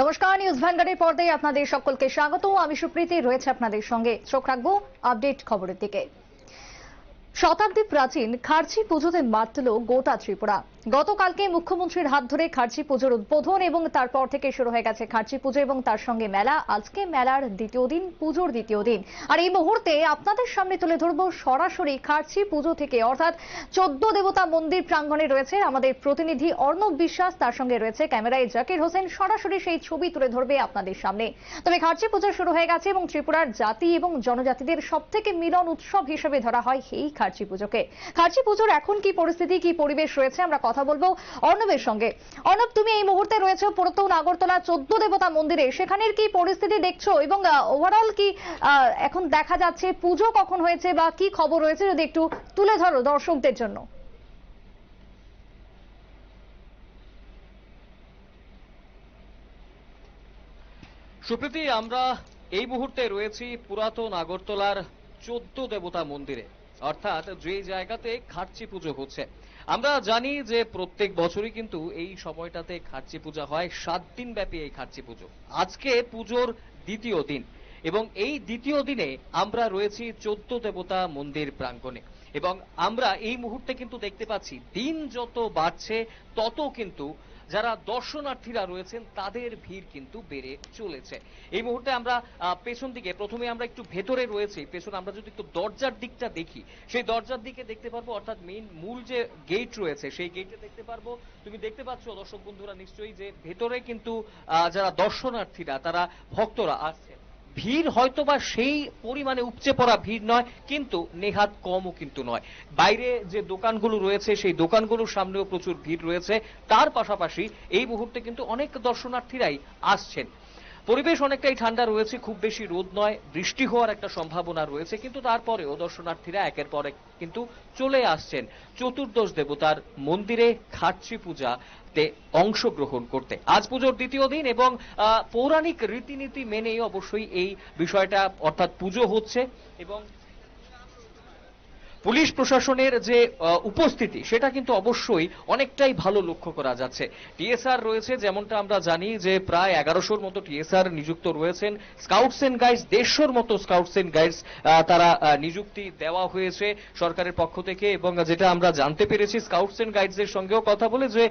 নমস্কার, নিউজ ভ্যানগার্ডের পর্দায় আপনাদের সকলকে স্বাগত। আমি সুপ্রীতি রয়েছে আপনাদের সঙ্গে। চোখ রাখবো আপডেট খবরের দিকে। শতাব্দী প্রাচীন খার্চি পুজোতে মাতল গোটা ত্রিপুরা। গতকালকে মুখ্যমন্ত্রীর হাত ধরে খার্চি পুজোর উদ্বোধন এবং তারপর থেকে শুরু হয়ে গেছে খার্চি পুজো এবং তার সঙ্গে মেলা। আজকে মেলার দ্বিতীয় দিন, পুজোর দ্বিতীয় দিন। আর এই মুহূর্তে আপনাদের সামনে তুলে ধরবো সরাসরি খার্চি পুজো থেকে, অর্থাৎ 14 দেবতা মন্দির প্রাঙ্গণে রয়েছে আমাদের প্রতিনিধি অর্ণব বিশ্বাস, তার সঙ্গে রয়েছে ক্যামেরায় জাকির হোসেন। সরাসরি সেই ছবি তুলে ধরবে আপনাদের সামনে। তবে খার্চি পুজো শুরু হয়ে গেছে এবং ত্রিপুরার জাতি এবং জনজাতিদের সব থেকে মিলন উৎসব হিসেবে ধরা হয় এই খার্চি পুজোকে। খার্চি পুজোর এখন কি পরিস্থিতি, কি পরিবেশ রয়েছে, আমরা কথা বলবো অর্ণবের সঙ্গে। অর্ণব, তুমি এই মুহূর্তে রয়েছে পুরাতন আগরতলা 14 দেবতা মন্দিরে, সেখানের কি পরিস্থিতি দেখছো এবং ওভারঅল কি এখন দেখা যাচ্ছে, পুজো কখন হয়েছে বা কি খবর রয়েছে, যদি একটু তুলে ধরো দর্শকদের জন্য। সুপ্রীতি, আমরা এই মুহূর্তে রয়েছি পুরাতন আগরতলার 14 দেবতা মন্দিরে, অর্থাৎ যে জায়গাতে খার্চি পুজো হচ্ছে। আমরা জানি যে প্রত্যেক বছরই কিন্তু এই সময়টাতে খার্চি পূজা হয়। 7 দিন ব্যাপী এই খার্চি পুজো। আজকে পুজোর দ্বিতীয় দিন এবং এই দ্বিতীয় দিনে আমরা রয়েছি 14 দেবতা মন্দির প্রাঙ্গণে এবং আমরা এই মুহূর্তে কিন্তু দেখতে পাচ্ছি দিন যত বাড়ছে তত কিন্তু যারা দর্শনার্থীরা রয়েছেন তাদের ভিড় কিন্তু বেড়ে চলেছে। এই মুহূর্তে আমরা পেছন দিকে, প্রথমে আমরা একটু ভেতরে রয়েছি, পেছনে আমরা যদি একটু দরজার দিকটা দেখি, সেই দরজার দিকে দেখতে পারবো, অর্থাৎ মূল যে গেট রয়েছে সেই গেটে দেখতে পারবো। তুমি দেখতে পাচ্ছ দর্শক বন্ধুরা নিশ্চয়ই যে ভেতরে কিন্তু যারা দর্শনার্থীরা, তারা ভক্তরা আসছে। ভিড় হয়তোবা সেই পরিমাণে উপচে পড়া ভিড় নয়, কিন্তু নেহাত কমও কিন্তু নয়। বাইরে যে দোকানগুলো রয়েছে সেই দোকানগুলোর সামনেও প্রচুর ভিড় রয়েছে। তার পাশাপাশি এই মুহূর্তে কিন্তু অনেক দর্শনার্থীরাই আসছেন। পরিবেশ অনেকটাই ঠান্ডা রয়েছে, খুব বেশি রোদ নয়, বৃষ্টি হওয়ার একটা সম্ভাবনা রয়েছে, কিন্তু তারপরেও দর্শনার্থীরা একের পর এক কিন্তু চলে আসছেন চতুর্দশ দেবতার মন্দিরে খার্চি পূজাতে অংশগ্রহণ করতে। আজ পুজোর দ্বিতীয় দিন এবং পৌরাণিক রীতিনীতি মেনেই অবশ্যই এই বিষয়টা, অর্থাৎ পুজো হচ্ছে এবং পুলিশ প্রশাসনের যে উপস্থিতি সেটা কিন্তু অবশ্যই অনেকটাই ভালো লক্ষ্য করা যাচ্ছে। টিএসআর রয়েছে, যেমনটা আমরা জানি যে প্রায় 1100-র মতো টিএসআর নিযুক্ত রয়েছেন। স্কাউটস এন্ড গাইডস 150-র মতো স্কাউটস এন্ড গাইডস তারা নিযুক্তি দেওয়া হয়েছে সরকারের পক্ষ থেকে। এবং যেটা আমরা জানতে পেরেছি স্কাউটস এন্ড গাইডস এর সঙ্গেও কথা বলে, যে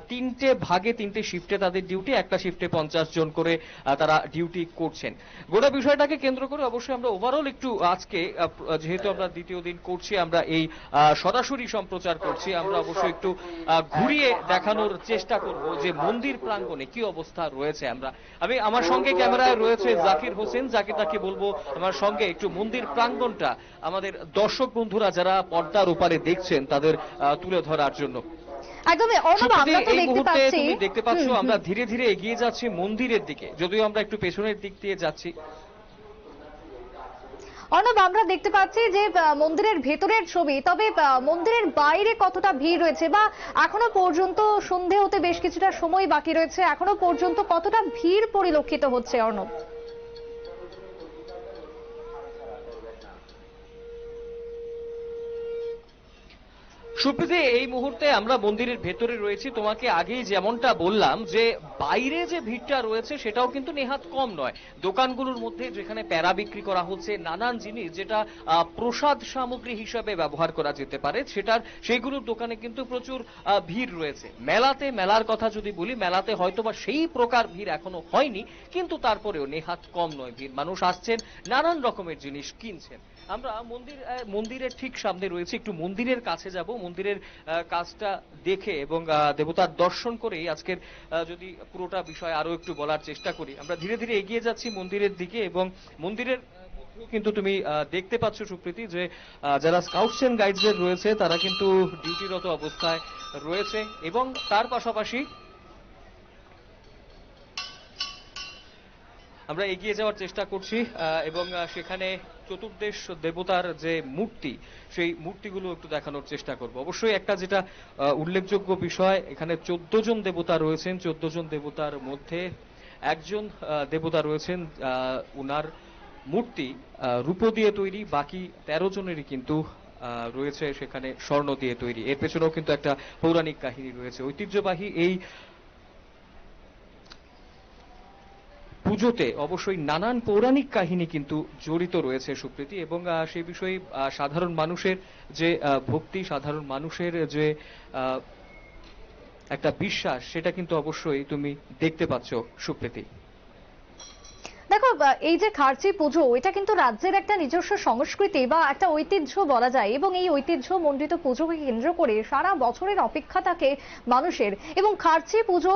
3টে ভাগে 3টে শিফটে তাদের ডিউটি, একটা শিফটে 50 জন করে তারা ডিউটি করছেন। গোটা বিষয়টাকে কেন্দ্র করে অবশ্যই আমরা ওভারঅল একটু আজকে, যেহেতু আমরা দ্বিতীয় দিন করছি, আমরা এই সরাসরি সম্প্রচার করছি, আমরা অবশ্যই একটু ঘুরিয়ে দেখানোর চেষ্টা করব যে মন্দির প্রাঙ্গণে কি অবস্থা রয়েছে। আমার সঙ্গে ক্যামেরায় রয়েছে জাকির হোসেন। জাকিরদাকে বলবো আমার সঙ্গে একটু মন্দির প্রাঙ্গণটা আমাদের দর্শক বন্ধুরা যারা পর্দার ওপারে দেখছেন তাদের তুলে ধরার জন্য। একদমই অর্ণব, আমরা তো দেখতে পাচ্ছি, তুমি দেখতে পাচ্ছ আমরা ধীরে ধীরে এগিয়ে যাচ্ছি মন্দিরের দিকে, যদিও আমরা একটু পেছনের দিক দিয়ে যাচ্ছি। অর্ণব, আমরা দেখতে পাচ্ছি যে মন্দিরের ভেতরের ছবি, তবে মন্দিরের বাইরে কতটা ভিড় রয়েছে বা এখনো পর্যন্ত সন্ধে হতে বেশ কিছুটা সময় বাকি রয়েছে, এখনো পর্যন্ত কতটা ভিড় পরিলক্ষিত হচ্ছে অর্ণব? সুপ্রীতি, এই মুহূর্তে আমরা মন্দিরের ভেতরে রয়েছি। তোমাকে আগেই যেমনটা বললাম যে বাইরে যে ভিড়টা রয়েছে সেটাও কিন্তু নেহাত কম নয়। দোকানগুলোর মধ্যে যেখানে প্যারা বিক্রি করা হচ্ছে, নানান জিনিস যেটা প্রসাদ সামগ্রী হিসাবে ব্যবহার করা যেতে পারে, সেইগুলোর দোকানে কিন্তু প্রচুর ভিড় রয়েছে। মেলার কথা যদি বলি, মেলাতে হয়তোবা সেই প্রকার ভিড় এখনো হয়নি, কিন্তু তারপরেও নেহাত কম নয় ভিড়। মানুষ আসছেন, নানান রকমের জিনিস কিনছেন। আমরা মন্দিরের ঠিক সামনে রয়েছে, একটু মন্দিরের কাছে যাব, মন্দিরের কাজটা দেখে এবং দেবতার দর্শন করেই আজকের যদি পুরোটা বিষয় আরো একটু বলার চেষ্টা করি। আমরা ধীরে ধীরে এগিয়ে যাচ্ছি মন্দিরের দিকে এবং মন্দিরের কিন্তু তুমি দেখতে পাচ্ছ সুপ্রীতি যে যারা স্কাউটস এন্ড গাইডস এর রয়েছে তারা কিন্তু ডিউটিরত অবস্থায় রয়েছে এবং তার পাশাপাশি আমরা এগিয়ে যাওয়ার চেষ্টা করছি এবং সেখানে চতুর্দশ দেবতার যে মূর্তি, সেই মূর্তিগুলো একটু দেখানোর চেষ্টা করব। অবশ্যই একটা যেটা উল্লেখযোগ্য বিষয়, এখানে 14 জন দেবতা রয়েছেন। 14 জন দেবতার মধ্যে একজন দেবতা রয়েছেন, উনার মূর্তি রূপো দিয়ে তৈরি, বাকি 13 জনেরই কিন্তু রয়েছে সেখানে স্বর্ণ দিয়ে তৈরি। এর পেছনেও কিন্তু একটা পৌরাণিক কাহিনী রয়েছে। ঐতিহ্যবাহী এই পুজোতে অবশ্যই নানান পৌরাণিক কাহিনী কিন্তু জড়িত রয়েছে সুপ্রীতি, এবং সেই বিষয়ে সাধারণ মানুষের যে ভক্তি, সাধারণ মানুষের যে আহ, একটা বিশ্বাস, সেটা কিন্তু অবশ্যই তুমি দেখতে পাচ্ছ সুপ্রীতি। দেখো এই যে খার্চি পুজো, এটা কিন্তু রাজ্যের একটা নিজস্ব সংস্কৃতি বা একটা ঐতিহ্য বলা যায়, এবং এই ঐতিহ্য মণ্ডিত পুজোকে কেন্দ্র করে সারা বছরের অপেক্ষা থাকে মানুষের। এবং খার্চি পুজো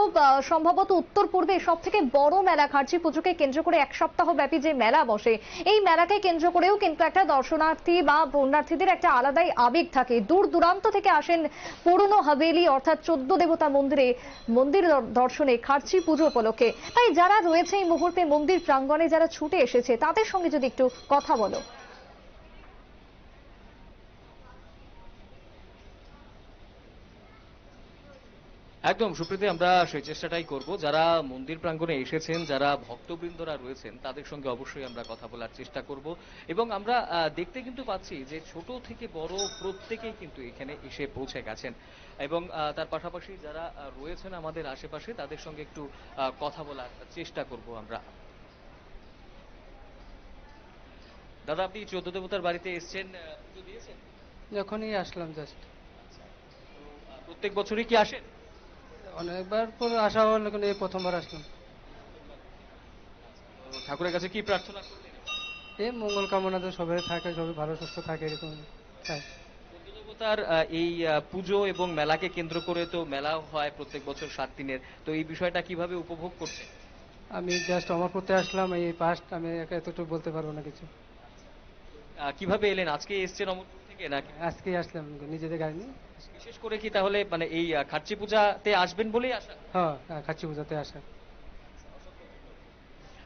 সম্ভবত উত্তর পূর্বে সব থেকে বড় মেলা। খার্চি পুজোকে কেন্দ্র করে এক সপ্তাহ ব্যাপী যে মেলা বসে, এই মেলাকে কেন্দ্র করেও কিন্তু একটা দর্শনার্থী বা পুণ্যার্থীদের একটা আলাদাই আবেগ থাকে। দূর দূরান্ত থেকে আসেন পুরনো হাভেলি অর্থাৎ 14 দেবতা মন্দিরে মন্দির দর্শনে খার্চি পুজো উপলক্ষে। তাই যারা রয়েছে এই মুহূর্তে মন্দির প্রাঙ্গণে, যারা ছুটে এসেছে, তাদের সঙ্গে যদি একটু কথা বলো। একদম সুপ্রীতি, আমরা সেই চেষ্টাটাই করব। যারা মন্দির প্রাঙ্গণে এসেছেন, যারা ভক্তবৃন্দরা রয়েছেন, তাদের সঙ্গে অবশ্যই আমরা কথা বলার চেষ্টা করব। এবং আমরা দেখতে কিন্তু পাচ্ছি যে ছোট থেকে বড় প্রত্যেকেই কিন্তু এখানে এসে পৌঁছে গেছেন, এবং তার পাশাপাশি যারা রয়েছেন আমাদের আশেপাশে, তাদের সঙ্গে একটু কথা বলার চেষ্টা করব আমরা। দাদা, আপনি 14 দেবতার বাড়িতে এসেছেন, পুজো দিয়েছেন? যখনই আসলাম জাস্ট। প্রত্যেক বছরই কি আসেন? অনেকবার পর আসা হলো, কিন্তু এই প্রথমবার আসলাম। তো ঠাকুরের কাছে কি প্রার্থনা করলেন? এই মঙ্গল কামনা তো সবাই থাকে, সবাই ভালো সুস্থ থাকে এরকম চাই। দেবতার এই পুজো এবং মেলাকে কেন্দ্র করে তো মেলা হয় প্রত্যেক বছর 7 দিনের, তো এই বিষয়টা কিভাবে উপভোগ করছে? আমি জাস্ট অমরপুরতে আসলাম, এই পাস্ট আমি এতটুকু বলতে পারবো না কিছু। কিভাবে এলেন? আজকে এসছেন অমরপুর থেকে নাকি? আজকেই আসলাম নিজেদের গাড়ি নিয়ে। বিশেষ করে কি তাহলে মানে এই খার্চি পূজাতে আসবেন বলেই আসা? হ্যাঁ, খাচ্ছি পূজাতে আসা।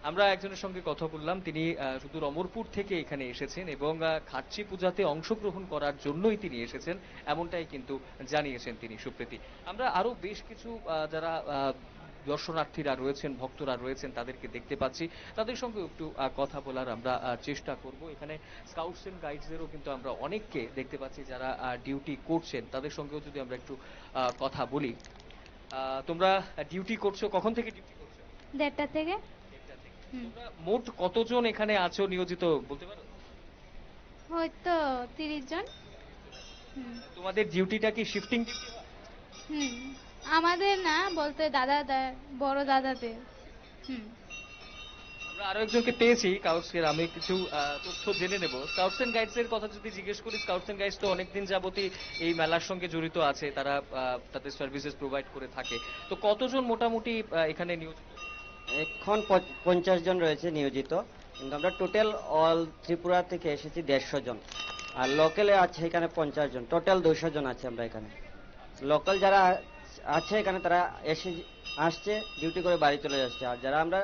আমরা একজনের সঙ্গে কথা বললাম, তিনি সুদূর অমরপুর থেকে এখানে এসেছেন এবং খার্চি পূজাতে অংশগ্রহণ করার জন্যই তিনি এসেছেন, এমনটাই কিন্তু জানিয়েছেন তিনি সুপ্রীতি। আমরা আরো বেশ কিছু যারা দর্শনার্থীরা রয়েছেন, ভক্তরা রয়েছেন, তাদেরকে দেখতে পাচ্ছি, তাদের সঙ্গে একটু কথা বলার আমরা চেষ্টা করব। এখানে স্কাউটস এন্ড গাইডসদেরও কিন্তু আমরা অনেককে দেখতে পাচ্ছি যারা ডিউটি করছেন, তাদের সঙ্গেও যদি আমরা একটু কথা বলি। তোমরা ডিউটি করছো, কখন থেকে ডিউটি করছো? 1:30 থেকে। তোমরা মোট কতজন এখানে আছো নিয়োজিত বলতে পারো? হয়তো 30 জন। হুম। তোমাদের ডিউটিটা কি শিফটিং ডিউটি হয়? হুম। আমাদের না, বলতে বড় দাদাদের। হুম। আমরা আরো একজনকে পেয়েছি স্কাউটসের, আমি কিছু তথ্য জেনে নেব। স্কাউটস এন্ড গাইডস এর কথা যদি জিজ্ঞেস করি, স্কাউটস এন্ড গাইডস তো অনেকদিন যাবতই এই মেলার সঙ্গে জড়িত আছে, তারা তাদের সার্ভিসেস প্রোভাইড করে থাকে। তো কতজন মোটামুটি এখানে নিয়োজিত? এখন 50 জন রয়েছে নিয়োজিত, কিন্তু আমরা টোটাল অল ত্রিপুরা থেকে এসেছি 150 জন, আর লোকালে আছে এখানে 50 জন, টোটাল 200 জন আছে আমরা এখানে। লোকাল যারা আছে এখানে তারা আসছে ডিউটি করে বাড়ি চলে যাচ্ছে, আর যারা আমরা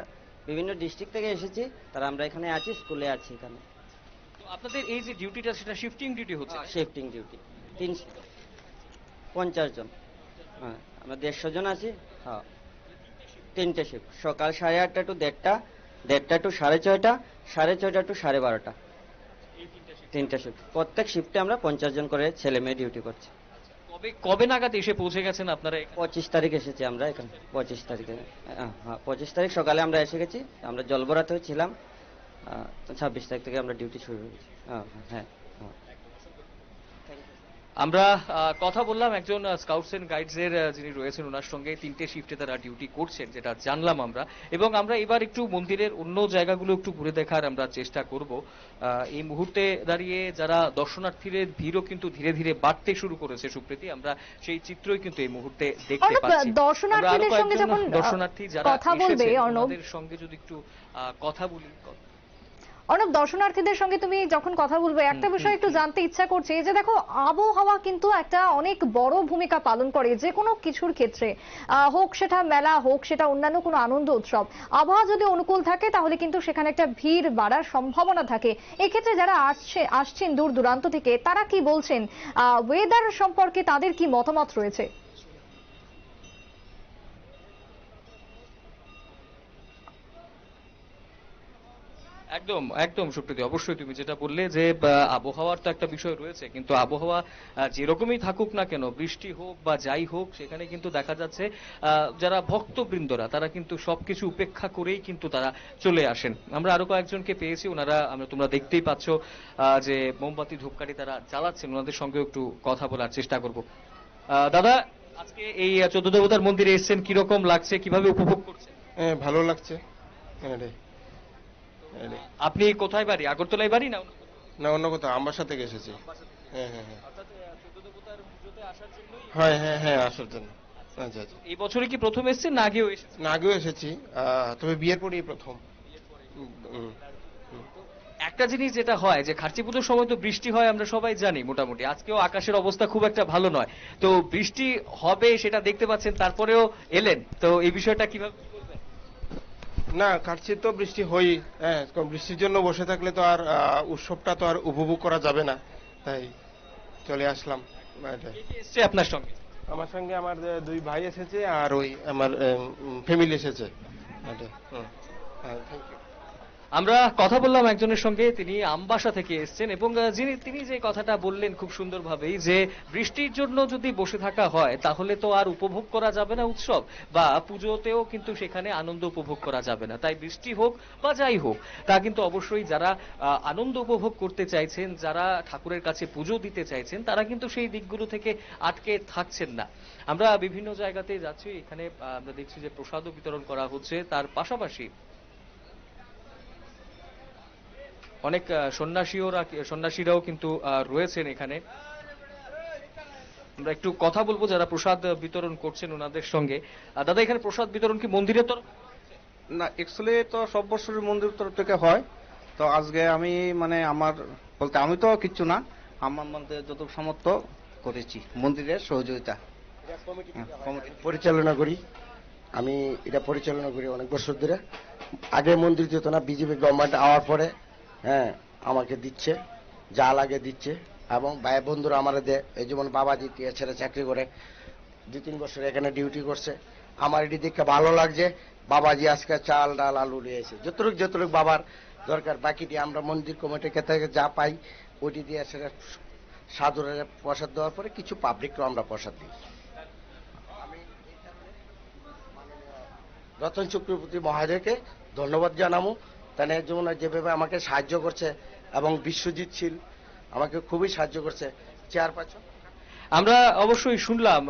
বিভিন্ন ডিস্ট্রিক্ট থেকে এসেছি তারা আমরা এখানে আছি, স্কুলে আছি এখানে। তো আপনাদের এই যে ডিউটিটা, সেটা শিফটিং ডিউটি হচ্ছে? শিফটিং ডিউটি 50 জন, হ্যাঁ আমরা 150 জন আছি। হ্যাঁ, 3টে শিফট, সকাল 8:30 টু 1:30, 1:30 টু 6:30, 6:30 টু 12:30, 3টে শিফট। প্রত্যেক শিফটে আমরা 50 জন করে ছেলে মেয়ে ডিউটি করছি। কবে কবে নাগাদ এসে পৌঁছে গেছেন আপনারা এখানে? 25 তারিখ এসেছি আমরা এখানে, 25 তারিখে। হ্যাঁ, 25 তারিখ সকালে আমরা এসে গেছি, আমরা জলবরাতেও ছিলাম। 26 তারিখ থেকে আমরা ডিউটি শুরু হয়েছি। হ্যাঁ হ্যাঁ হ্যাঁ। আমরা কথা বললাম একজন স্কাউটস এন্ড গাইডস এর যিনি রয়েছেন, ওনার সঙ্গে 3টে শিফটে তারা ডিউটি করছেন, যেটা জানলাম আমরা। এবং আমরা এবার একটু মন্দিরের অন্য জায়গাগুলো একটু ঘুরে দেখার আমরা চেষ্টা করব। এই মুহূর্তে দাঁড়িয়ে যারা দর্শনার্থীদের ভিড়ও কিন্তু ধীরে ধীরে বাড়তে শুরু করেছে সুপ্রীতি, আমরা সেই চিত্রই কিন্তু এই মুহূর্তে দেখতে অর্ণব, পাচ্ছি। দর্শনার্থীদের সঙ্গে যখন দর্শনার্থী যারা কথা বলবে, এসেছেন, অর্ণব, তাদের সঙ্গে যদি একটু কথা বলি। অনেক দর্শনার্থীদের সঙ্গে তুমি যখন কথা বলবে, একটা বিষয় একটু জানতে ইচ্ছা করছে, যে দেখো আবহাওয়া কিন্তু একটা অনেক বড় ভূমিকা পালন করে যে কোনো কিছুর ক্ষেত্রে, হোক সেটা মেলা, হোক সেটা অন্যান্য কোনো আনন্দ উৎসব। আবহাওয়া যদি অনুকূল থাকে তাহলে কিন্তু সেখানে একটা ভিড় বাড়ার সম্ভাবনা থাকে। এক্ষেত্রে যারা আসছেন দূর দূরান্ত থেকে, তারা কি বলছেন, ওয়েদার সম্পর্কে তাদের কি মতামত রয়েছে? একদম একদম সুপ্রীতি, অবশ্যই তুমি যেটা বললে যে আবহাওয়ার তো একটা বিষয় রয়েছে, কিন্তু আবহাওয়া যেরকমই থাকুক না কেন, বৃষ্টি হোক বা যাই হোক, সেখানে কিন্তু দেখা যাচ্ছে যারা ভক্তবৃন্দরা তারা কিন্তু সবকিছু উপেক্ষা করেই কিন্তু তারা চলে আসেন। আমরা আরো কয়েকজনকে পেয়েছি, ওনারা তোমরা দেখতেই পাচ্ছ যে মোমবাতি ধূপকাঠি তারা জ্বালাচ্ছেন, ওনাদের সঙ্গে একটু কথা বলার চেষ্টা করব। দাদা, আজকে এই 14 দেবতার মন্দিরে এসেছেন, কিরকম লাগছে, কিভাবে উপভোগ করছেন? হ্যাঁ, ভালো লাগছে। হ্যাঁ রে, হ্যাঁ রে। আপনি কোথায় বাড়ি? আগরতলায় বাড়ি না অন্য কোথাও? না, অন্য কোথাও আমবাসা থেকে এসেছি। হ্যাঁ হ্যাঁ হ্যাঁ, অর্থাৎ 14 দেবতার পুজোতে আসার জন্যই হ্যাঁ হ্যাঁ হ্যাঁ, আসার জন্য। আচ্ছা আচ্ছা। এই বছরে কি প্রথম এসেছেন না আগেও এসেছেন? না, আগেও এসেছি, তবে বিয়ের পরেই প্রথম। হুম, হুম। একটা জিনিস যেটা হয় যে খার্চি পুজোর সময় তো বৃষ্টি হয়, আমরা সবাই জানি মোটামুটি। আজকেও আকাশের অবস্থা খুব একটা ভালো নয়, তো বৃষ্টি হবে সেটা দেখতে পাচ্ছেন, তারপরেও এলেন, তো এই বিষয়টা কিভাবে বলবেন? না, কাটছি তো বৃষ্টি হয়ই। হ্যাঁ, কারণ বৃষ্টির জন্য বসে থাকলে তো আর উৎসবটা তো আর উপভোগ করা যাবে না, তাই চলে আসলাম। এটাই। কে কে এসছে আপনার সঙ্গে? আমার সঙ্গে আমার দুই ভাই এসেছে, আর ওই আমার ফ্যামিলি এসেছে। এটাই। হুম। হ্যাঁ, থ্যাংক ইউ। আমরা কথা বললাম একজনের সঙ্গে, তিনি আমবাসা থেকে এসেছেন, এবং তিনি যে কথাটা বললেন খুব সুন্দরভাবেই, যে বৃষ্টির জন্য যদি বসে থাকা হয় তাহলে তো আর উপভোগ করা যাবে না উৎসব, বা পুজোতেও কিন্তু সেখানে আনন্দ উপভোগ করা যাবে না। তাই বৃষ্টি হোক বা যাই হোক, তা কিন্তু অবশ্যই যারা আনন্দ উপভোগ করতে চাইছেন, যারা ঠাকুরের কাছে পুজো দিতে চাইছেন, তারা কিন্তু সেই দিকগুলো থেকে আটকে থাকছেন না। আমরা বিভিন্ন জায়গাতে যাচ্ছি, এখানে আমরা দেখছি যে প্রসাদও বিতরণ করা হচ্ছে, তার পাশাপাশি অনেক সন্ন্যাসীরাও কিন্তু রয়েছেন এখানে। আমরা একটু কথা বলবো যারা প্রসাদ বিতরণ করছেন ওনাদের সঙ্গে। দাদা, এখানে প্রসাদ বিতরণ কি মন্দিরের তরফ? না, অ্যাকচুয়ালি তো সব বছরই মন্দির তরফ থেকে হয়। তো আজকে আমি মানে আমার বলতে আমি তো কিচ্ছু না, আমার মধ্যে যত সামর্থ্য করেছি মন্দিরের সহযোগিতা। হ্যাঁ, কমিটি পরিচালনা করি, আমি এটা পরিচালনা করি অনেক বছর ধরে। আগে মন্দির যেত না, বিজেপি গভর্নমেন্ট আওয়ার পরে হ্যাঁ আমাকে দিচ্ছে, যা লাগে দিচ্ছে, এবং ভাই বন্ধুরা আমার দেয়। এই যেমন বাবাজি ছেড়ে চাকরি করে 2-3 বছর এখানে ডিউটি করছে, আমার এটি দেখে ভালো লাগছে। বাবাজি আজকে চাল ডাল আলু নিয়েছে, যতটুক বাবার দরকার, বাকিটি আমরা মন্দির কমিটির থেকে যা পাই ওইটি দিয়ে সেটা সাধুরা প্রসাদ দেওয়ার পরে কিছু পাবলিককেও আমরা প্রসাদ দিই। রতন চক্রবর্তী মহাশয়কে ধন্যবাদ জানাবো, তাহলে যেমন যেভাবে আমাকে সাহায্য করছে, এবং বিশ্বজিৎ শীল আমাকে খুবই সাহায্য করছে। চেয়ারপারসন আমরা অবশ্যই শুনলাম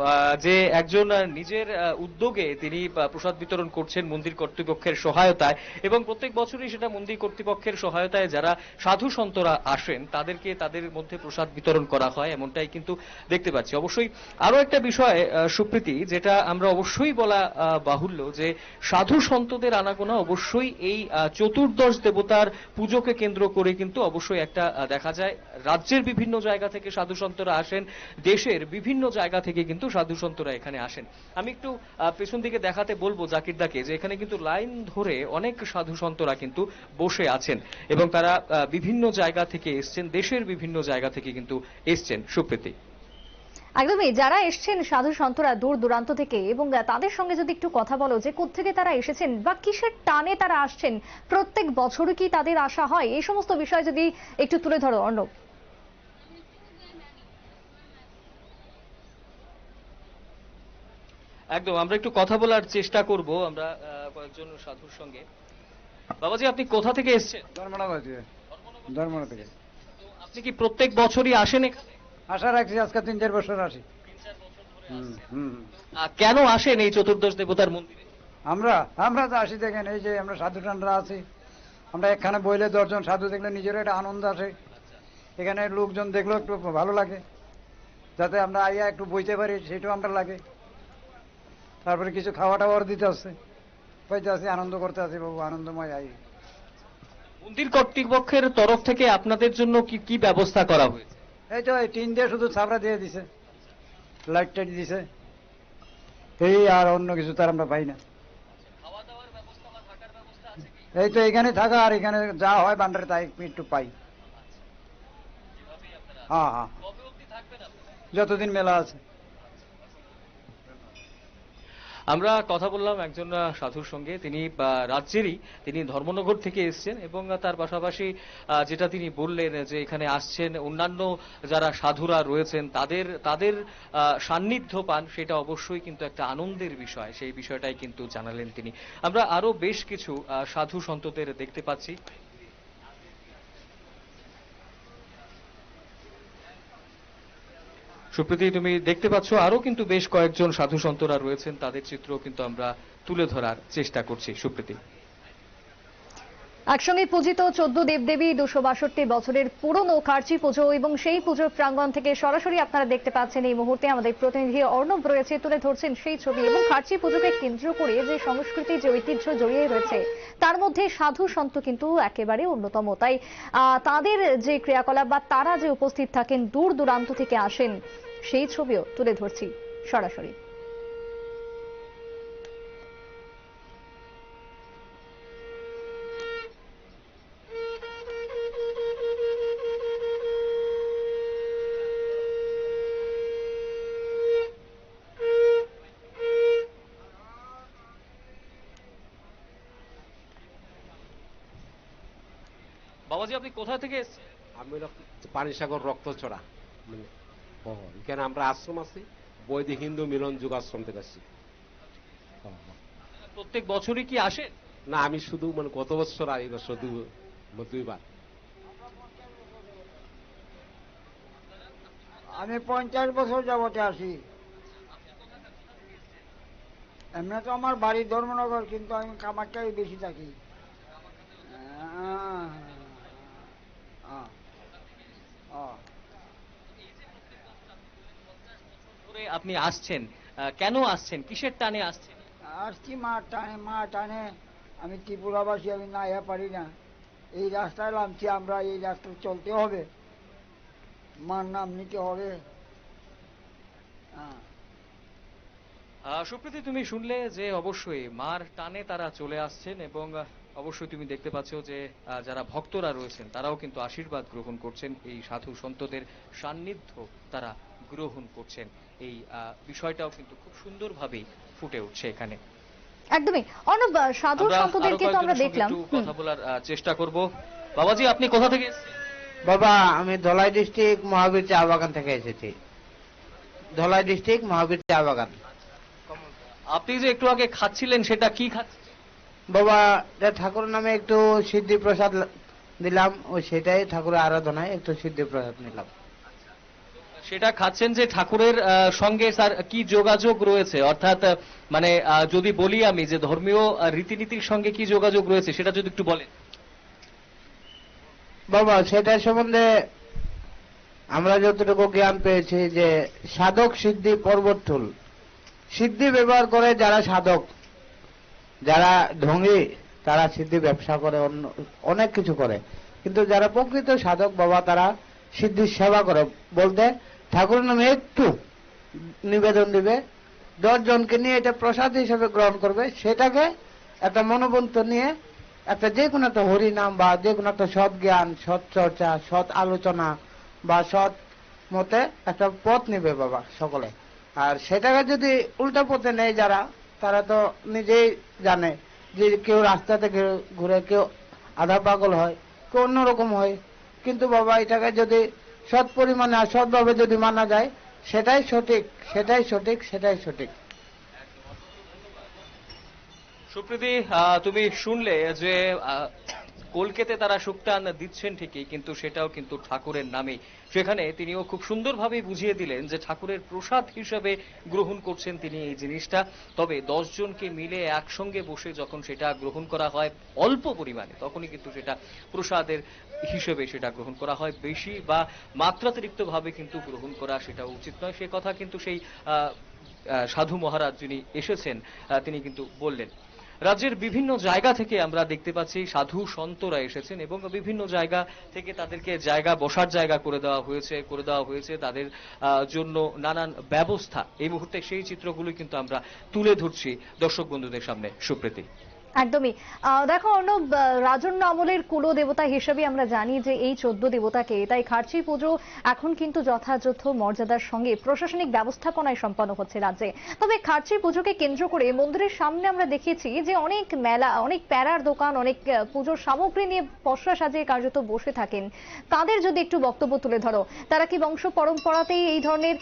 যে একজন নিজের উদ্যোগে তিনি প্রসাদ বিতরণ করছেন মন্দির কর্তৃপক্ষের সহায়তায়, এবং প্রত্যেক বছরই সেটা মন্দির কর্তৃপক্ষের সহায়তায় যারা সাধু সন্তরা আসেন তাদেরকে তাদের মধ্যে প্রসাদ বিতরণ করা হয়, এমনটাই কিন্তু দেখতে পাচ্ছি। অবশ্যই আরো একটা বিষয় সুপ্রীতি, যেটা আমরা অবশ্যই বলা বাহুল্য, যে সাধু সন্তদের আনাগোনা অবশ্যই এই চতুর্দশ দেবতার পুজোকে কেন্দ্র করে কিন্তু অবশ্যই একটা দেখা যায় রাজ্যের বিভিন্ন জায়গা থেকে সাধু সন্তরা আসেন, দেশের বিভিন্ন জায়গা থেকে কিন্তু সাধু সন্তরা এখানে আসেন। আমি একটু পেছন দিকে দেখাতে বলবো জাকির দাকে, যে এখানে কিন্তু লাইন ধরে অনেক সাধু সন্তরা কিন্তু বসে আছেন, এবং তারা বিভিন্ন জায়গা থেকে এসছেন, দেশের বিভিন্ন জায়গা থেকে কিন্তু এসছেন। সুপ্রীতি, একদমই, যারা এসছেন সাধু সন্তরা দূর দূরান্ত থেকে, এবং তাদের সঙ্গে যদি একটু কথা বলো যে কোত্থেকে তারা এসেছেন বা কিসের টানে তারা আসছেন, প্রত্যেক বছরই কি তাদের আসা হয়, এই সমস্ত বিষয় যদি একটু তুলে ধরো অর্ণব। একদম, আমরা একটু কথা বলার চেষ্টা করব আমরা কয়েকজন সাধুর সঙ্গে। বাবাজি, আপনি কোথা থেকে এসেছেন? ধর্মনা থেকে। তো আপনি কি প্রত্যেক বছরই আসেন এখানে? আশা রাখছি আজকে 3-4 বছর আসি। কেন আসেন এই চতুর্দশ দেবতার মন্দিরে? আমরা তো আসি, দেখেন এই যে আমরা সাধু টানরা আছি, আমরা এখানে বইলে 10 জন সাধু দেখলে নিজেরও একটা আনন্দ আসে, এখানে লোকজন দেখলেও একটু ভালো লাগে, যাতে আমরা আইয়া একটু বইতে পারি সেটাও আমরা লাগে। তারপরে কিছু খাওয়া টাওয়ার দিতে আসছে, পাইতে আসি, আনন্দ করতে আসি, বাবু আনন্দময় আই। মন্দির কর্তৃপক্ষের তরফ থেকে আপনাদের জন্য কি কি ব্যবস্থা করা হয়েছে? এই তো এই টিন দিয়ে শুধু ছাপড়া দিয়ে দিছে, লাইট টাইট দিছে, এই আর অন্য কিছু তার আমরা পাই না। এই তো এখানে থাকা, আর এখানে যা হয় বান্ডারে তাই একটু পাই। হ্যাঁ হ্যাঁ, যতদিন মেলা আছে। আমরা কথা বললাম একজন সাধুর সঙ্গে, তিনি রাজ্যেরই, তিনি ধর্মনগর থেকে এসেছেন এবং তার পাশাপাশি যেটা তিনি বললেন যে এখানে আসছেন অন্যান্য যারা সাধুরা রয়েছেন তাদের তাদের সান্নিধ্য পান, সেটা অবশ্যই কিন্তু একটা আনন্দের বিষয়, সেই বিষয়টাই কিন্তু জানালেন তিনি। আমরা আরো বেশ কিছু সাধু সন্তদের দেখতে পাচ্ছি। সুপ্রীতি, তুমি দেখতে পাচ্ছ আরো কিন্তু বেশ কয়েকজন সাধু সন্তরা রয়েছেন, তাদের চিত্র কিন্তু আমরা তুলে ধরার চেষ্টা করছি। সুপ্রীতি, একসঙ্গে পূজিত 14 দেবদেবী, 262 বছরের পুরনো খার্চি পুজো এবং সেই পুজোর প্রাঙ্গণ থেকে সরাসরি আপনারা দেখতে পাচ্ছেন এই মুহূর্তে আমাদের প্রতিনিধি অর্ণব রয়েছে, তুলে ধরছেন সেই ছবি। এবং খার্চি পুজোকে কেন্দ্র করে যে সংস্কৃতি, যে ঐতিহ্য জড়িয়ে রয়েছে তার মধ্যে সাধু সন্ত কিন্তু একেবারে অন্যতম। তাই তাদের যে ক্রিয়াকলাপ বা তারা যে উপস্থিত থাকেন, দূর দূরান্ত থেকে আসেন, সেই ছবিও তুলে ধরছি সরাসরি। বাবাজি, আপনি কোথা থেকে এসেছেন? আমি হলো পানিসাগর রক্তচড়া, মানে এখানে আমরা আশ্রম আছি, বৈদিক হিন্দু মিলন যুগাশ্রম থেকে আসছি। প্রত্যেক বছরই কি আসেন? না, আমি শুধু মানে গত বছর আর এই বছর দুইবার। আমি 50 বছর যাবতে আসি। এমনি তো আমার বাড়ি ধর্মনগর, কিন্তু আমি কামাখ্যায় বেশি থাকি। আপনি আসছেন, কেন আসছেন, কিসের টানে আসছেন? আসছি মা টানে। আমি ত্রিপুরাবাসী, আমি না ইয়া পারি না। এই রাস্তায় নামছি আমরা, এই রাস্তায় চলতে হবে, মার নাম নিতে হবে। সুপ্রীতি, তুমি শুনলে যে অবশ্যই মার টানে তারা চলে আসছেন এবং অবশ্যই তুমি দেখতে পাচ্ছ যে যারা ভক্তরা রয়েছেন তারাও কিন্তু আশীর্বাদ গ্রহণ করছেন, এই সাধু সন্তদের সান্নিধ্য তারা গ্রহণ করছেন। এই বিষয়টাও কিন্তু খুব সুন্দরভাবেই ফুটে উঠছে এখানে। একদমই অর্ণব, সাধু সন্তদেরকে তো আমরা দেখলাম, কথা বলার চেষ্টা করব। বাবাজি, আপনি কোথা থেকে এসেছেন? বাবা, আমি ধলাই ডিস্ট্রিক্ট মহাবীর চা বাগান থেকে এসেছি। ধলাই ডিস্ট্রিক্ট মহাবীর চা বাগান। আপনি যে একটু আগে খাচ্ছিলেন, সেটা কি খাচ্ছেন? বাবা, ঠাকুরের নামে একটু সিদ্ধি প্রসাদ দিলাম, ওই সেটাই ঠাকুরের আরাধনায় একটু সিদ্ধি প্রসাদ নিলাম। সেটা খাচ্ছেন যে ঠাকুরের সঙ্গে স্যার কি যোগাযোগ রয়েছে, অর্থাৎ মানে যদি বলি আমি যে ধর্মীয় রীতিনীতির সঙ্গে কি যোগাযোগ রয়েছে সেটা যদি একটু বলেন। বাবা, সেটার সম্বন্ধে আমরা যতটুকু জ্ঞান পেয়েছি যে সাধক সিদ্ধি পর্বততুল, সিদ্ধি ব্যবহার করে যারা সাধক, যারা ঢঙ্গি, তারা সিদ্ধি ব্যবসা করে, অনেক কিছু করে, কিন্তু যারা প্রকৃত সাধক বাবা তারা সিদ্ধির সেবা করে। বলতে ঠাকুরের নামে একটু নিবেদন দিবে, 10 জনকে নিয়ে এটা প্রসাদ হিসেবে গ্রহণ করবে, সেটাকে একটা মনোবন্ত নিয়ে একটা যে কোনো একটা হরিনাম বা যে কোনো একটা সৎ জ্ঞান, সৎ চর্চা, সৎ আলোচনা বা সৎ মতে একটা পথ নিবে বাবা সকলে। আর সেটাকে যদি উল্টা পথে নেয় যারা, তারা তো নিজেই জানে যে কেউ রাস্তাতে ঘুরে, কেউ আধা পাগল হয়, কেউ অন্যরকম হয়। কিন্তু বাবা, এটাকে যদি সৎ পরিমাণে আর সৎভাবে যদি মানা যায়, সেটাই সঠিক, সেটাই সঠিক, সেটাই সঠিক। সুপ্রীতি, তুমি শুনলে যে কলকাতায় তারা শুকটান দিচ্ছেন ঠিকই, কিন্তু সেটাও কিন্তু ঠাকুরের নামে। সেখানে তিনিও খুব সুন্দরভাবে বুঝিয়ে দিলেন যে ঠাকুরের প্রসাদ হিসেবে গ্রহণ করছেন তিনি এই জিনিসটা। তবে 10 জনকে মিলে একসঙ্গে বসে যখন সেটা গ্রহণ করা হয় অল্প পরিমাণে, তখনই কিন্তু সেটা প্রসাদের হিসেবে সেটা গ্রহণ করা হয়। বেশি বা মাত্রাতিরিক্ত ভাবে কিন্তু গ্রহণ করা সেটা উচিত নয়, সে কথা কিন্তু সেই সাধু মহারাজ যিনি এসেছেন তিনি কিন্তু বললেন। রাজ্যের বিভিন্ন জায়গা থেকে আমরা দেখতে পাচ্ছি সাধু সন্তরা এসেছেন এবং বিভিন্ন জায়গা থেকে তাদেরকে বসার জায়গা করে দেওয়া হয়েছে তাদের জন্য নানান ব্যবস্থা। এই মুহূর্তে সেই চিত্রগুলো কিন্তু আমরা তুলে ধরছি দর্শক বন্ধুদের সামনে। সুপ্রীতি। একদমই। দেখো অর্ণব, রাজন্য আমলের কুল দেবতা হিসেবে আমরা জানি যে এই 14 দেবতাকে, তাই খার্চি পুজো এখন কিন্তু যথাযথ মর্যাদার সঙ্গে প্রশাসনিক ব্যবস্থাপনায় সম্পন্ন হচ্ছে রাজ্যে। তবে খার্চি পুজোকে কেন্দ্র করে মন্দিরের সামনে আমরা দেখেছি যে অনেক মেলা, অনেক প্যারার দোকান, অনেক পুজোর সামগ্রী নিয়ে পসরা সাজিয়ে কার্যত বসে থাকেন। তাদের যদি একটু বক্তব্য তুলে ধরো, তারা কি বংশ পরম্পরাতেই এই ধরনের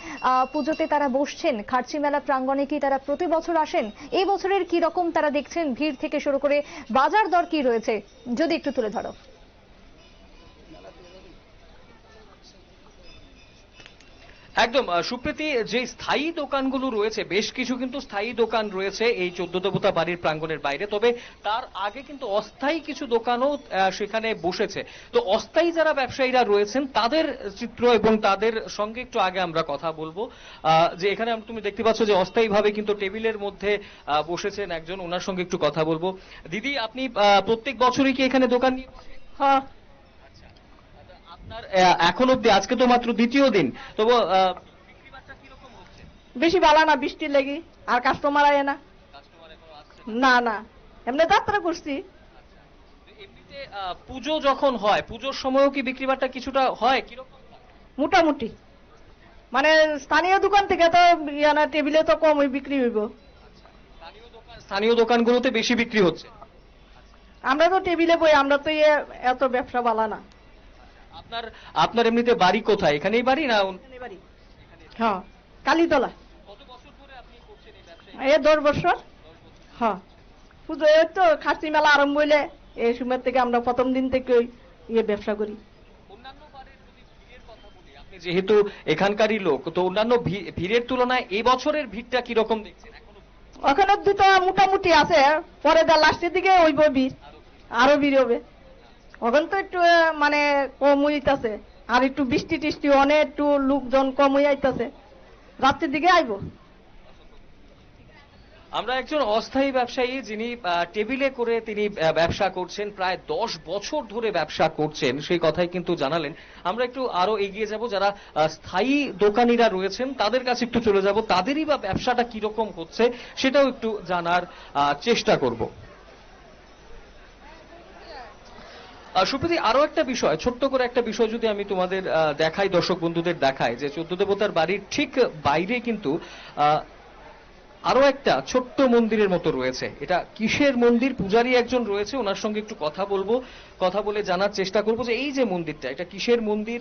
পুজোতে তারা বসছেন? খার্চি মেলা প্রাঙ্গণে কি তারা প্রতি বছর আসেন? এই বছরের কি রকম তারা দেখছেন? ভিড় থেকে শুরু করে বাজার দর কি রয়েছে, যদি একটু তুলে ধরো। একদম সুপ্রীতি, যে স্থায়ী দোকানগুলো রয়েছে, বেশ কিছু কিন্তু স্থায়ী দোকান রয়েছে এই 14 দেবতা বাড়ির প্রাঙ্গণের বাইরে, তবে তার আগে কিন্তু অস্থায়ী কিছু দোকানও সেখানে বসেছে। তো অস্থায়ী যারা ব্যবসায়ীরা রয়েছেন তাদের চিত্র এবং তাদের সঙ্গে একটু আগে আমরা কথা বলবো। যে এখানে তুমি দেখতে পাচ্ছ যে অস্থায়ীভাবে কিন্তু টেবিলের মধ্যে বসেছেন একজন, ওনার সঙ্গে একটু কথা বলবো। দিদি, আপনি প্রত্যেক বছরই কি এখানে দোকান নিয়ে? হ্যাঁ। আপনার এখন অব্দি, আজকে তো মাত্র দ্বিতীয় দিন, তবু বেশি ভালো না, বৃষ্টির লেগে আর কাস্টমার আয় না। না না, এমনি যাত্রা করছি। এমনিতে পুজো যখন হয়, পুজোর সময়ও কি বিক্রি বাট্টা কিছুটা হয়? কিরকম? মোটামুটি, মানে স্থানীয় দোকান থেকে তো টেবিলে তো কমই বিক্রি হইব। স্থানীয় দোকানগুলোতে বেশি বিক্রি হচ্ছে। আমরা তো টেবিলে বই, আমরা তো এত ব্যবসা ভালো না। আপনার এমনিতে বাড়ি কোথায়? এখানেই বাড়ি না? হ্যাঁ, কালীতলা। কত বছর ধরে আপনি করছেন এই ব্যবসা? 10 বছর। হ্যাঁ, পুজো তো খাসি মেলা আরম্ভ হইলে এই সময় থেকে আমরা প্রথম দিন থেকে ব্যবসা করি। অন্যান্য বারের যদি ভিড়ের কথা বলি, আপনি যেহেতু এখানকারই লোক, তো অন্যান্য ভিড়ের তুলনায় এই বছরের ভিড়টা কিরকম দেখছেন? ওখানে দুটো মোটামুটি আছে, পরে যা লাস্টের দিকে ওই ভিড় আরো ভিড় হবে। ওখানে তো একটু মানে কম হইতাছে, আর একটু বৃষ্টি টিষ্টি অনেক একটু লোকজন কম হইতাছে, রাত্রের দিকে আইব। আমরা একজন অস্থায়ী ব্যবসায়ী, যিনি টেবিলে করে তিনি ব্যবসা করছেন, প্রায় 10 বছর ধরে ব্যবসা করছেন, সেই কথাই কিন্তু জানালেন। আমরা একটু আরো এগিয়ে যাব, যারা স্থায়ী দোকানিরা রয়েছেন তাদের কাছে একটু চলে যাব, তাদেরই বা ব্যবসাটা কিরকম হচ্ছে সেটাও একটু জানার চেষ্টা করব। সুপ্রীতি, আরো একটা বিষয়, ছোট্ট করে একটা বিষয় যদি আমি তোমাদের দেখাই, দর্শক বন্ধুদের দেখাই, যে 14 দেবতার বাড়ির ঠিক বাইরে কিন্তু আরো একটা ছোট্ট মন্দিরের মতো রয়েছে। এটা কিসের মন্দির? পূজারী একজন রয়েছে, ওনার সঙ্গে একটু কথা বলবো, কথা বলে জানার চেষ্টা করবো যে এই যে মন্দিরটা, এটা কিসের মন্দির,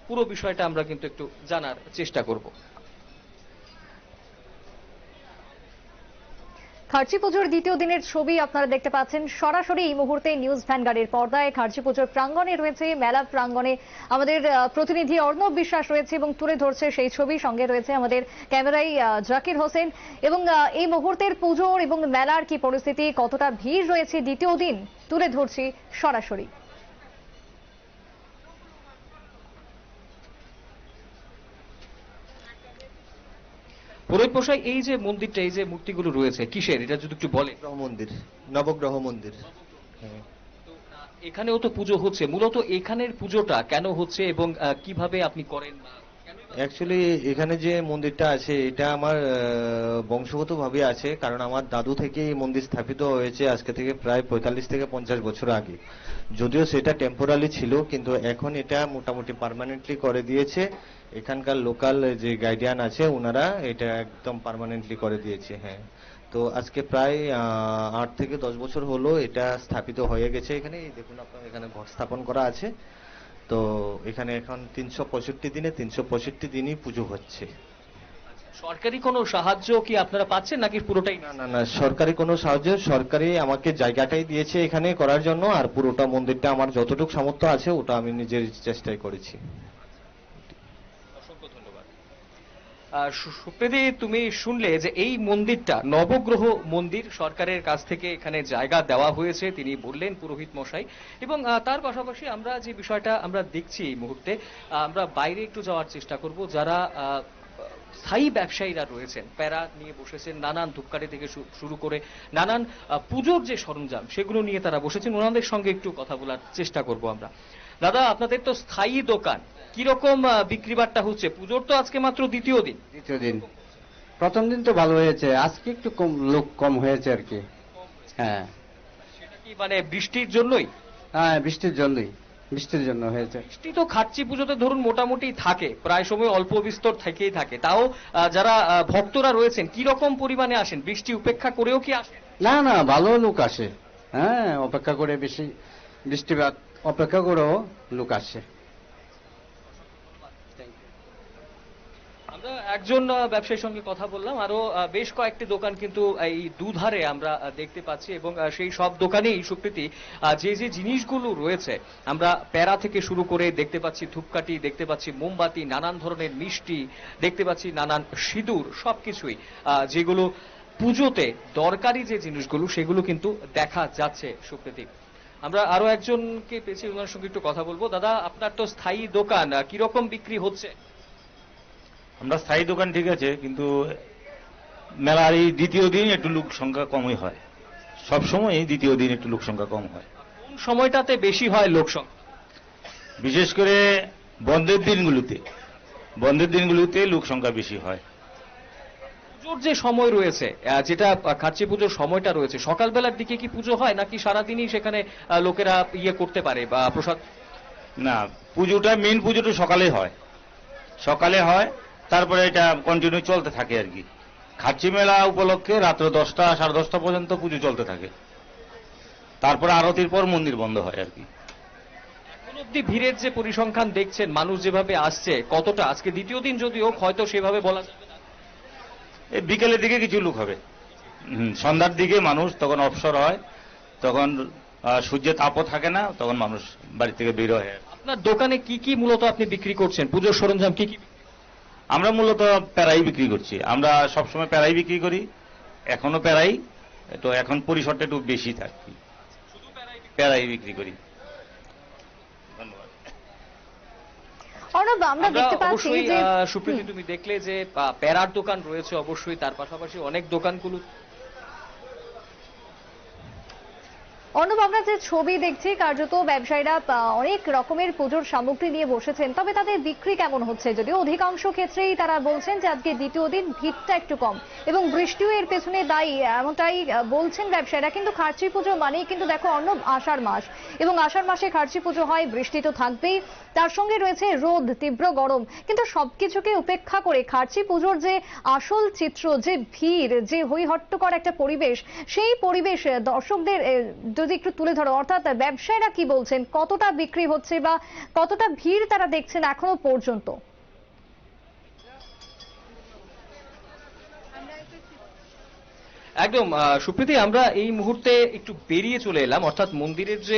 পুরো বিষয়টা আমরা কিন্তু একটু জানার চেষ্টা করব। খার্চি পুজোর দ্বিতীয় দিনের ছবি আপনারা দেখতে পাচ্ছেন সরাসরি এই মুহূর্তে নিউজ ভ্যানগার্ডের পর্দায়। খার্চি পুজোর প্রাঙ্গণে রয়েছে, মেলা প্রাঙ্গণে আমাদের প্রতিনিধি অর্ণব বিশ্বাস রয়েছে এবং তুলে ধরছে সেই ছবি। সঙ্গে রয়েছে আমাদের ক্যামেরায় জাকির হোসেন। এবং এই মুহূর্তের পুজোর এবং মেলার কি পরিস্থিতি, কতটা ভিড় রয়েছে দ্বিতীয় দিন, তুলে ধরছি সরাসরি। পুরোহিত মশাই, এই যে মন্দিরটা, এই যে মূর্তিগুলো রয়েছে, কিসের এটা যদি একটু বলে? মন্দির, নবগ্রহ মন্দির। এখানেও তো পুজো হচ্ছে, মূলত এখানের পুজোটা কেন হচ্ছে এবং কিভাবে আপনি করেন? অ্যাকচুয়ালি এখানে যে মন্দিরটা আছে এটা আমার বংশগত ভাবে আছে, কারণ আমার দাদু থেকে এই মন্দির স্থাপিত হয়েছে আজকে থেকে প্রায় 45 থেকে 50 বছর আগে। যদিও সেটা টেম্পোরারি ছিল, কিন্তু এখন এটা মোটামুটি পার্মানেন্টলি করে দিয়েছে। এখানকার লোকাল যে গাইডিয়ান আছে ওনারা এটা একদম পার্মানেন্টলি করে দিয়েছে। হ্যাঁ, তো আজকে প্রায় 8 থেকে 10 বছর হলো এটা স্থাপিত হয়ে গেছে। এখানে দেখুন, আপনার এখানে ঘট স্থাপন করা আছে। তো এখানে এখন 365 দিনে 365 দিনই পুজো হচ্ছে। সরকারি কোনো সাহায্য কি আপনারা পাচ্ছেন নাকি পুরোটাই? না না না, সরকারি কোনো সাহায্য, সরকারি আমাকে জায়গাটাই দিয়েছে এখানে করার জন্য, আর পুরোটা মন্দিরটা আমার যতটুকু সামর্থ্য আছে ওটা আমি নিজের চেষ্টায় করেছি। অসংখ্য ধন্যবাদ। সুপ্রীতি, তুমি শুনলে যে এই মন্দিরটা নবগ্রহ মন্দির, সরকারের কাছ থেকে এখানে জায়গা দেওয়া হয়েছে, তিনি বললেন পুরোহিত মশাই। এবং তার পাশাপাশি আমরা যে বিষয়টা আমরা দেখছি এই মুহূর্তে, আমরা বাইরে একটু যাওয়ার চেষ্টা করব। যারা স্থায়ী ব্যবসায়ীরা রয়েছেন, প্যারা নিয়ে বসেছেন, নানান ধূপকাঠি থেকে শুরু করে নানান পুজোর যে সরঞ্জাম সেগুলো নিয়ে তারা বসেছেন, ওনাদের সঙ্গে একটু কথা বলার চেষ্টা করব আমরা। দাদা, আপনাদের তো স্থায়ী দোকান, কিরকম বিক্রি বাট্টা হচ্ছে? পুজোর তো আজকে মাত্র দ্বিতীয় দিন। দ্বিতীয় দিন, প্রথম দিন তো ভালো হয়েছে, আজকে একটু কম, লোক কম হয়েছে আর কি। হ্যাঁ, কি মানে বৃষ্টির জন্যই? হ্যাঁ, বৃষ্টির জন্যই, বৃষ্টির জন্য হয়েছে। বৃষ্টি তো খাচ্ছি পুজোতে ধরুন মোটামুটি থাকে, প্রায় সময় অল্প বিস্তর থেকেই থাকে, তাও যারা ভক্তরা রয়েছেন কি রকম পরিমাণে আসেন? বৃষ্টি উপেক্ষা করেও কি আসেন? না না, ভালো লোক আসে, হ্যাঁ, অপেক্ষা করে, বেশি বৃষ্টিপাত অপেক্ষা করেও লোক আসে। আমরা একজন ব্যবসায়ীর সঙ্গে কথা বললাম, আরো বেশ কয়েকটি দোকান কিন্তু এই দুধারে আমরা দেখতে পাচ্ছি, এবং সেই সব দোকানেই সুপ্রীতি যে যে জিনিসগুলো রয়েছে, আমরা প্যারা থেকে শুরু করে দেখতে পাচ্ছি ধূপকাঠি, দেখতে পাচ্ছি মোমবাতি, নানান ধরনের মিষ্টি, দেখতে পাচ্ছি নানান সিঁদুর, সবকিছুই যেগুলো পুজোতে দরকারি যে জিনিসগুলো সেগুলো কিন্তু দেখা যাচ্ছে সুপ্রীতি। আমরা আরো একজনকে পেয়েছি, ওনার সঙ্গে একটু কথা বলবো। দাদা, আপনার তো স্থায়ী দোকান, কিরকম বিক্রি হচ্ছে? আমরা স্থায়ী দোকান ঠিক আছে, কিন্তু মেলার এই দ্বিতীয় দিন একটু লোক সংখ্যা কমই হয়, সবসময় দ্বিতীয় দিন একটু লোক সংখ্যা কম হয়। কোন সময়টাতে বেশি হয় লোক সংখ্যা? বিশেষ করে বন্ধের দিনগুলোতে লোক সংখ্যা বেশি হয়। পুজোর যে সময় রয়েছে, যেটা খাচ্ছি পুজোর সময়টা রয়েছে, সকালবেলার দিকে কি পুজো হয় নাকি সারাদিনই সেখানে লোকেরা ইয়ে করতে পারে বা প্রসাদ? না, পুজোটা মেইন পুজোটা সকালে হয়, তারপরে এটা কন্টিনিউ চলতে থাকে আর কি। খাচ্ছি মেলা উপলক্ষে রাত্র 10টা 10:30 পর্যন্ত পুজো চলতে থাকে, তারপরে আরতির পর মন্দির বন্ধ হয় আর কি। এখন অব্দি ভিড়ের যে পরিসংখ্যান দেখছেন, মানুষ যেভাবে আসছে, কতটা? আজকে দ্বিতীয় দিন যদিও হয়তো সেভাবে বলা যাবে না, এই বিকেলের দিকে কিছু লোক হবে, সন্ধ্যার দিকে মানুষ তখন অবসর হয়, তখন সূর্যের তাপও থাকে না, তখন মানুষ বাড়ি থেকে বের হয়। আপনার দোকানে কি কি মূলত আপনি বিক্রি করছেন? পুজোর সরঞ্জাম কি কি? আমরা মূলত প্যারাই বিক্রি করছি, আমরা সবসময় প্যারাই বিক্রি করি, এখনো প্যারাই, তো এখন পরিসরটা একটু বেশি থাকি, প্যারাই বিক্রি করি। অর্ণব, আমরা দেখতে পাচ্ছি যে সুপ্রীতি, তুমি দেখলে যে প্যারার দোকান রয়েছে অবশ্যই, তার পাশাপাশি অনেক দোকানগুলো। অর্ণব, আমরা যে ছবি দেখছি, কার্যত ব্যবসায়ীরা অনেক রকমের পুজোর সামগ্রী নিয়ে বসেছেন, তবে তাদের বিক্রি কেমন হচ্ছে? যদিও অধিকাংশ ক্ষেত্রেই তারা বলছেন যে আজকে দ্বিতীয় দিন ভিড়টা একটু কম এবং বৃষ্টিও এর পেছনে দায়ী, এমনটাই বলছেন ব্যবসায়ীরা। কিন্তু খার্চি পুজো মানেই কিন্তু দেখো অর্ণব, আষাঢ় মাস, এবং আষাঢ় মাসে খার্চি পুজো হয়, বৃষ্টি তো থাকবেই, তার সঙ্গে রয়েছে রোদ, তীব্র গরম, কিন্তু সবকিছুকে উপেক্ষা করে খার্চি পুজোর যে আসল চিত্র, যে ভিড়, যে হইহট্টকর একটা পরিবেশ, সেই পরিবেশ দর্শকদের যদি একটু তুলে ধরো, অর্থাৎ ব্যবসায়ীরা কি বলছেন, কতটা বিক্রি হচ্ছে বা কতটা ভিড় তারা দেখছেন এখনো পর্যন্ত? একদম সুপ্রীতি, আমরা এই মুহূর্তে একটু বেরিয়ে চলে এলাম, অর্থাৎ মন্দিরের যে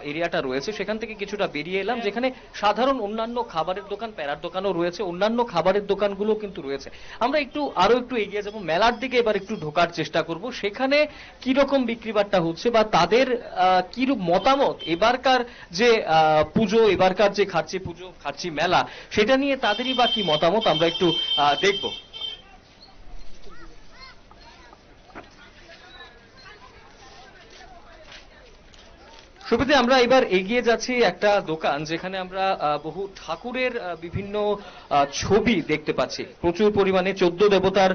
এরিয়াটা রয়েছে সেখান থেকে কিছুটা বেরিয়ে এলাম, যেখানে সাধারণ অন্যান্য খাবারের দোকান, প্যারার দোকানও রয়েছে, অন্যান্য খাবারের দোকানগুলো কিন্তু রয়েছে। আমরা আরো একটু এগিয়ে যাব, মেলার দিকে এবার একটু ঢোকার চেষ্টা করব, সেখানে কি রকম বিক্রিবাট্টা হচ্ছে বা তাদের কিরূপ মতামত এবারকার যে পুজো, এবারকার যে খাচ্ছি পুজো, খাচ্ছি মেলা, সেটা নিয়ে তাদেরই বা কি মতামত, আমরা একটু দেখব। সুপ্রীতি, আমরা এবার এগিয়ে যাচ্ছি একটা দোকান, যেখানে আমরা বহু ঠাকুরের বিভিন্ন ছবি দেখতে পাচ্ছি, প্রচুর পরিমাণে 14 দেবতার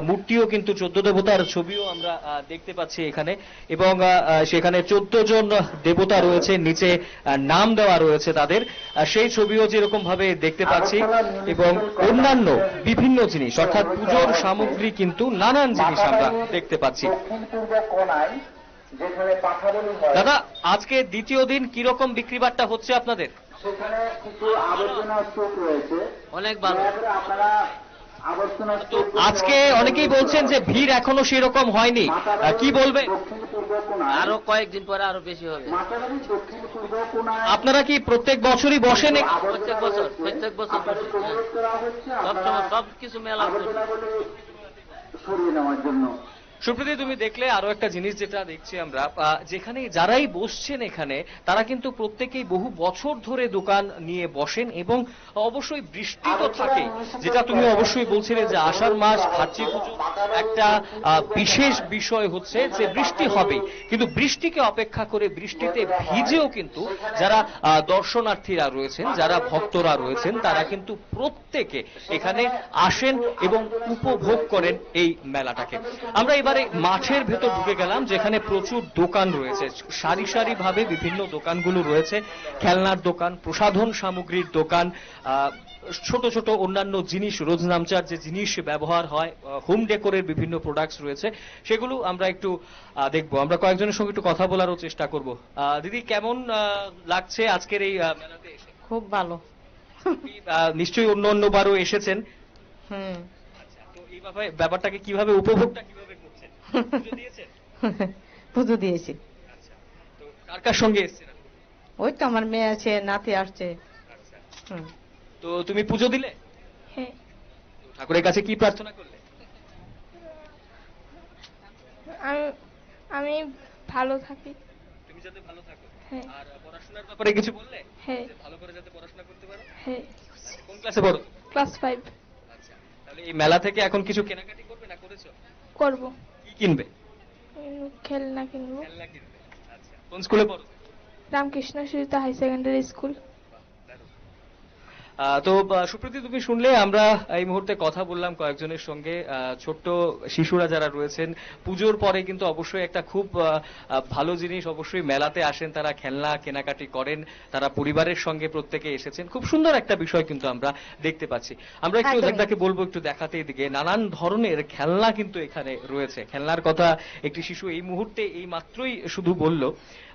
মূর্তিও, কিন্তু 14 দেবতার ছবিও আমরা দেখতে পাচ্ছি এখানে, এবং সেখানে 14 জন দেবতা রয়েছে, নিচে নাম দেওয়া রয়েছে তাদের, সেই ছবিও যেরকম ভাবে দেখতে পাচ্ছি, এবং অন্যান্য বিভিন্ন জিনিস, অর্থাৎ পুজোর সামগ্রী কিন্তু নানান জিনিস আমরা দেখতে পাচ্ছি। দাদা, আজকে দ্বিতীয় দিন কিরকম বিক্রিবাট্টা হচ্ছে আপনাদের? সেখানে কিছু আবর্জনা স্তূপ রয়েছে, অনেক ভালো। আপনারা আবর্জনা স্তূপ, আজকে অনেকেই বলছেন যে ভিড় এখনো সেরকম হয়নি, কি বলবে? আরো কয়েকদিন পরে আরো বেশি হবে। আপনারা কি প্রত্যেক বছরই বসেন? প্রত্যেক বছর সব কিছু মেলা সরিয়ে নেওয়ার জন্য। সুপ্রীতি, তুমি দেখলে আরো একটা জিনিস যেটা দেখছি আমরা, যেখানে যারাই বসছেন এখানে, তারা কিন্তু প্রত্যেকেই বহু বছর ধরে দোকান নিয়ে বসেন, এবং অবশ্যই বৃষ্টি তো থাকে, যেটা তুমি অবশ্যই বলছিলে যে আষাঢ় মাস, খাচ্ছি পুজো, একটা বিশেষ বিষয় হচ্ছে যে বৃষ্টি হবে, কিন্তু বৃষ্টিকে অপেক্ষা করে বৃষ্টিতে ভিজেও কিন্তু যারা দর্শনার্থীরা রয়েছেন, যারা ভক্তরা রয়েছেন, তারা কিন্তু প্রত্যেকে এখানে আসেন এবং উপভোগ করেন এই মেলাটাকে। আমরা এবার একেবারে মাঠের ভেতর ঢুকে গেলাম, যেখানে প্রচুর দোকান রয়েছে, সারি সারি ভাবে বিভিন্ন দোকানগুলো রয়েছে, খেলনার দোকান, প্রসাধন সামগ্রীর দোকান, ছোট ছোট অন্যান্য জিনিস, রোজনামচার যে জিনিস ব্যবহার হয়, হোম ডেকোরের বিভিন্ন প্রোডাক্টস রয়েছে, সেগুলো আমরা একটু দেখবো। আমরা কয়েকজনের সঙ্গে একটু কথা বলারও চেষ্টা করব। দিদি, কেমন লাগছে আজকের এই মেলাতে এসে? খুব ভালো। নিশ্চয়ই অন্যবারও এসেছেন। হুম। তো এই ব্যাপারটাকে কিভাবে উপভোগটা কিভাবে করছেন? পুজো দিয়েছেন? পুজো দিয়েছি। তো কার কার সঙ্গে এসেছেন? ওই তো আমার মেয়ে আছে, নাতি আসছে। তো তুমি পুজো দিলে? হ্যাঁ। ঠাকুরের কাছে কি প্রার্থনা করলে? আমি ভালো থাকি। তুমি যাতে ভালো থাকো। হ্যাঁ। আর পড়াশোনার ব্যাপারে কিছু বললে? হ্যাঁ। ভালো করে যাতে পড়াশোনা করতে পারো? হ্যাঁ। কোন ক্লাসে পড়ো? ক্লাস 5। আচ্ছা, তাহলে এই মেলা থেকে এখন কিছু কেনাকাটি করবে না করেছো? করব। কি কিনবে? খেলনা কিনবো। খেলনা কিনবে। আচ্ছা, কোন স্কুলে পড়ো? Ramkrishna Suchita high secondary school. তো সুপ্রীতি, তুমি শুনলে আমরা এই মুহূর্তে কথা বললাম কয়েকজনের সঙ্গে, ছোট্ট শিশুরা যারা রয়েছেন, পুজোর পরে কিন্তু অবশ্যই একটা খুব ভালো জিনিস, অবশ্যই মেলাতে আসেন, তারা খেলনা কেনাকাটি করেন, তারা পরিবারের সঙ্গে প্রত্যেকে এসেছেন। খুব সুন্দর একটা বিষয় কিন্তু আমরা দেখতে পাচ্ছি। আমরা একটু দেখদাকে বলবো একটু দেখাতে, এদিকে নানান ধরনের খেলনা কিন্তু এখানে রয়েছে। খেলনার কথা একটি শিশু এই মুহূর্তে এই মাত্রই শুধু বলল।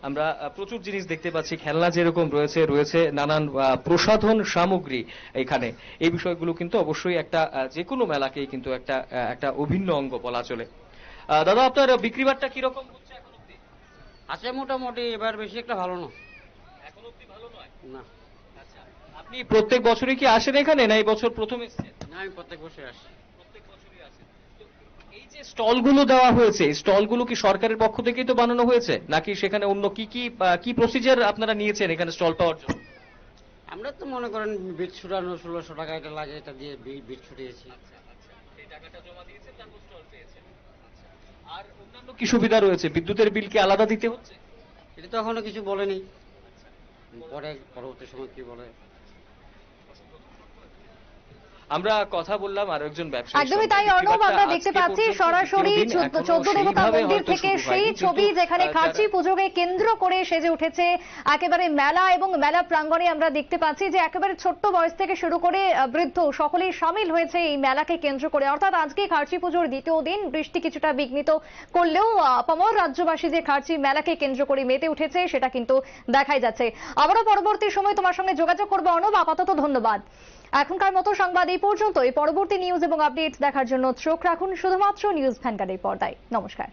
আমরা প্রচুর জিনিস দেখতে পাচ্ছি, খেলনা যেরকম রয়েছে, রয়েছে নানান প্রসাধন সামগ্রী এখানে। এই বিষয়গুলো কিন্তু অবশ্যই একটা যে কোনো মেলাকেই কিন্তু একটা অভিন্ন অঙ্গ বলা চলে। দাদা, আপনার বিক্রিবারটা কিরকম হচ্ছে এখন অব্দি? আছে মোটামুটি, এবার বেশি একটা ভালো না। এখন অব্দি ভালো নয় না। আচ্ছা, আপনি প্রত্যেক বছরই কি আসেন এখানে, না এই বছর প্রথম এসেছেন? না, আমি প্রত্যেক বছর আসি। প্রত্যেক বছরই আসেন। তো এই যে স্টলগুলো দেওয়া হয়েছে, এই স্টলগুলো কি সরকারের পক্ষ থেকেই তো বানানো হয়েছে, নাকি সেখানে অন্য কি প্রসিজার আপনারা নিয়েছেন এখানে স্টল পাওয়ার জন্য? আমরা তো মনে করেন বিট ছুটানো 1600 টাকা এটা লাগে, এটা দিয়ে বিট ছুটিয়েছি। সেই টাকাটা জমা দিয়েছেন, তারপর স্টল পেয়েছেন। আর অন্যান্য কি সুবিধা রয়েছে? বিদ্যুতের বিল কি আলাদা দিতে হচ্ছে? এটা তো এখনো কিছু বলেনি, পরবর্তী সময় কি বলে। আমরা কথা বললাম আরো একজন ব্যবসায়ী। একদমই তাই অর্ণব, আমরা দেখতে পাচ্ছি সরাসরি 14 দেবতা মন্দির থেকে সেই ছবি, যেখানে খার্চি পুজোকে কেন্দ্র করে সেজে উঠেছে একেবারে মেলা, এবং মেলা প্রাঙ্গণে আমরা দেখতে পাচ্ছি যে একেবারে ছোট্ট বয়স থেকে শুরু করে বৃদ্ধ সকলেই সামিল হয়েছে এই মেলাকে কেন্দ্র করে। অর্থাৎ আজকে খার্চি পুজোর দ্বিতীয় দিন, বৃষ্টি কিছুটা বিঘ্নিত করলেও আপামর রাজ্যবাসী যে খার্চি মেলাকে কেন্দ্র করে মেতে উঠেছে সেটা কিন্তু দেখাই যাচ্ছে। আবারও পরবর্তী সময় তোমার সঙ্গে যোগাযোগ করবো অর্ণব, আপাতত ধন্যবাদ। এখনকার মতো সংবাদ এই পর্যন্তই। পরবর্তী নিউজ এবং আপডেট দেখার জন্য চোখ রাখুন শুধুমাত্র নিউজ ভ্যানগার্ডের পর্দায়। নমস্কার।